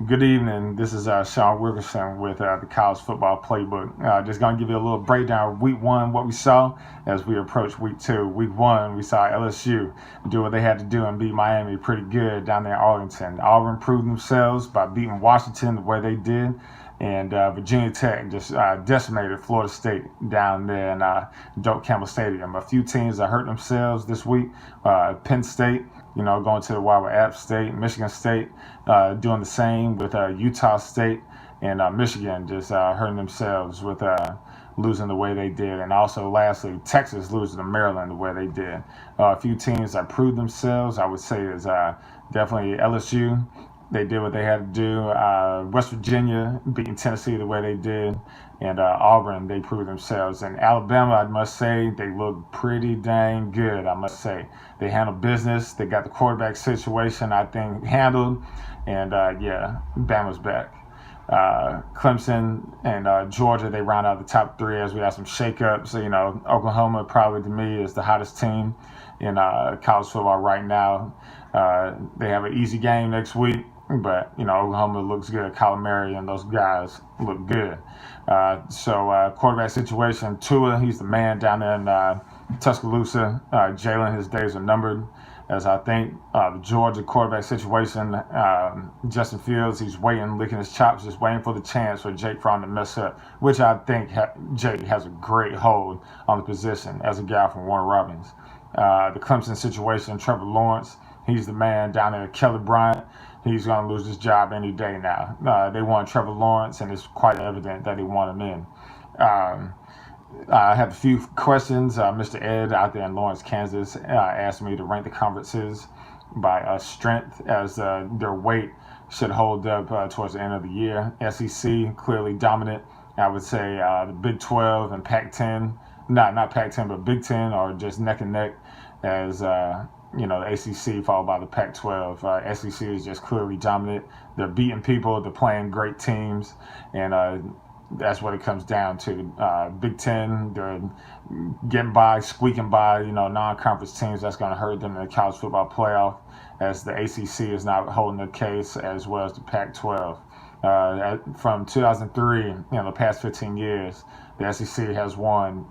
Good evening. This is Sean Wilkerson with the College Football Playbook. Just going to give you a little breakdown of week one, what we saw as we approach week two. Week one, we saw LSU do what they had to do and beat Miami pretty good down there in Arlington. Auburn proved themselves by beating Washington the way they did. And Virginia Tech just decimated Florida State down there in Doak Campbell Stadium. A few teams that hurt themselves this week. Penn State, going to the wire with App State. Michigan State doing the same with Utah State. And Michigan just hurting themselves with losing the way they did. And also, lastly, Texas losing to Maryland the way they did. A few teams that proved themselves, I would say, is definitely LSU. They did what they had to do. West Virginia beating Tennessee the way they did. And Auburn, they proved themselves. And Alabama, I must say, they look pretty dang good, I must say. They handled business. They got the quarterback situation, I think, handled. And, Bama's back. Clemson and Georgia, they round out the top three as we have some shakeups. So, Oklahoma probably to me is the hottest team in college football right now. They have an easy game next week. But, Oklahoma looks good. Kyler Murray and those guys look good. Quarterback situation, Tua, he's the man down there in Tuscaloosa. Jalen, his days are numbered. As I think the Georgia quarterback situation, Justin Fields, he's waiting, licking his chops, just waiting for the chance for Jake Fromm to mess up, which I think Jake has a great hold on the position as a guy from Warner Robins. The Clemson situation, Trevor Lawrence, he's the man down there. Kelly Bryant, he's going to lose his job any day now. They want Trevor Lawrence, and it's quite evident that they want him in. I have a few questions. Mr. Ed out there in Lawrence, Kansas, asked me to rank the conferences by strength as their weight should hold up towards the end of the year. SEC, clearly dominant. I would say the Big 12 and Pac-10, not Pac-10, but Big 10 are just neck and neck as the ACC followed by the Pac-12. SEC is just clearly dominant. They're beating people. They're playing great teams. And that's what it comes down to. Big Ten, they're getting by, squeaking by, non-conference teams. That's going to hurt them in the college football playoff as the ACC is not holding the case as well as the Pac-12. From 2003, the past 15 years, the SEC has won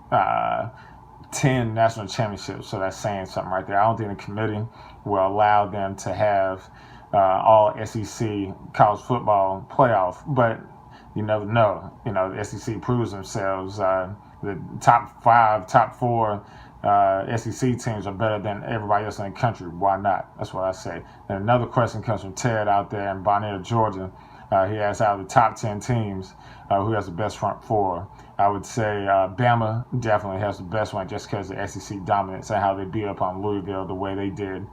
10 national championships, so that's saying something right there. I don't think the committee will allow them to have all SEC college football playoff, but you never know. The SEC proves themselves. The top five, top four SEC teams are better than everybody else in the country. Why not? That's what I say. And another question comes from Ted out there in Bonita, Georgia. He asks, out of the top 10 teams, who has the best front four? I would say Bama definitely has the best one just because of the SEC dominance and how they beat up on Louisville the way they did.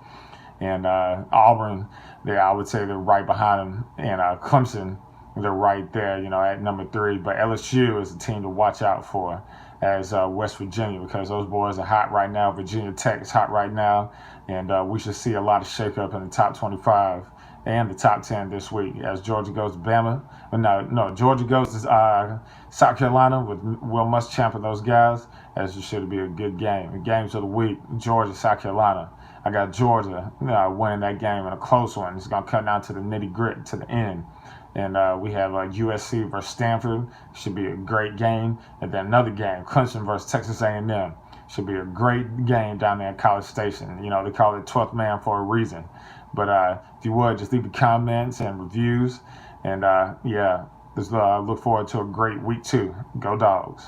And Auburn, I would say they're right behind them. And Clemson, they're right there, at number 3. But LSU is a team to watch out for as West Virginia because those boys are hot right now. Virginia Tech is hot right now. And we should see a lot of shakeup in the top 25 and the top 10 this week as Georgia goes to Bama. Georgia goes to South Carolina with Will Muschamp and those guys, as it should be a good game. The games of the week, Georgia, South Carolina. I got Georgia winning that game in a close one. It's going to come down to the nitty-gritty, to the end. And we have USC versus Stanford. Should be a great game. And then another game, Clemson versus Texas A&M. Should be a great game down there at College Station. They call it 12th man for a reason. But if you would, just leave the comments and reviews. And, just look forward to a great week 2. Go Dogs.